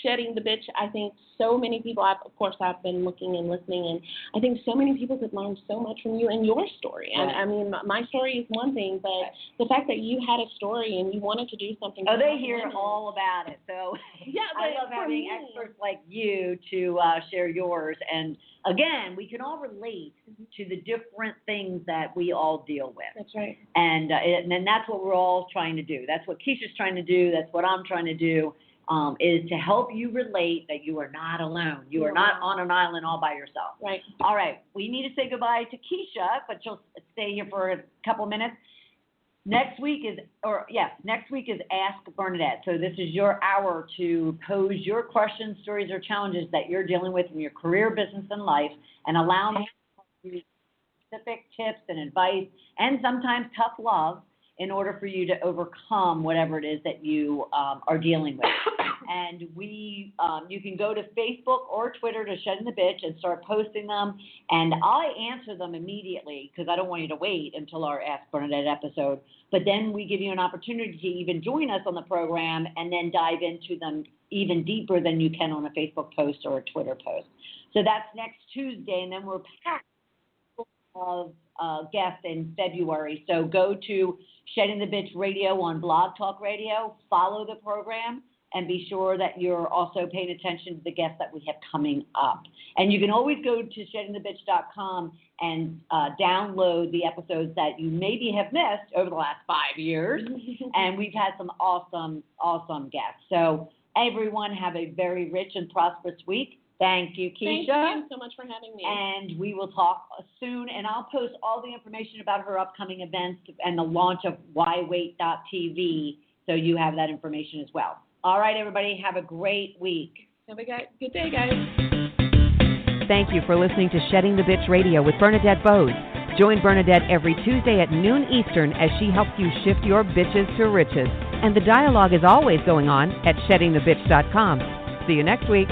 shedding the bitch. I think so many people, I've been looking and listening, and I think so many people could learn so much from you and your story. Right. And I mean, my story is one thing, but the fact that you had a story and you wanted to do something. Oh, they hear all about it. So yeah, I love having experts like you to share yours. And again, we can all relate to the different things that we all deal with. That's right. And that's what we're all trying to do. That's what Kesha's trying to do. That's what I'm trying to do. Is to help you relate that you are not alone. You are not on an island all by yourself. Right. All right. We need to say goodbye to Kesha, but she'll stay here for a couple minutes. Next week is Ask Bernadette. So this is your hour to pose your questions, stories, or challenges that you're dealing with in your career, business, and life, and allow me to give you specific tips and advice, and sometimes tough love, in order for you to overcome whatever it is that you are dealing with. And you can go to Facebook or Twitter to Shedding the Bitch and start posting them. And I answer them immediately because I don't want you to wait until our Ask Bernadette episode. But then we give you an opportunity to even join us on the program and then dive into them even deeper than you can on a Facebook post or a Twitter post. So that's next Tuesday, and then we're packed of guests in February. So go to Shedding the Bitch Radio on Blog Talk Radio, follow the program, and be sure that you're also paying attention to the guests that we have coming up. And you can always go to sheddingthebitch.com and download the episodes that you maybe have missed over the last 5 years. And we've had some awesome guests. So Everyone have a very rich and prosperous week. Thank you, Kesha. Thank you so much for having me. And we will talk soon, and I'll post all the information about her upcoming events and the launch of whywait.tv, so you have that information as well. All right, everybody, have a great week. Have a good day, guys. Thank you for listening to Shedding the Bitch Radio with Bernadette Bose. Join Bernadette every Tuesday at noon Eastern as she helps you shift your bitches to riches. And the dialogue is always going on at sheddingthebitch.com. See you next week.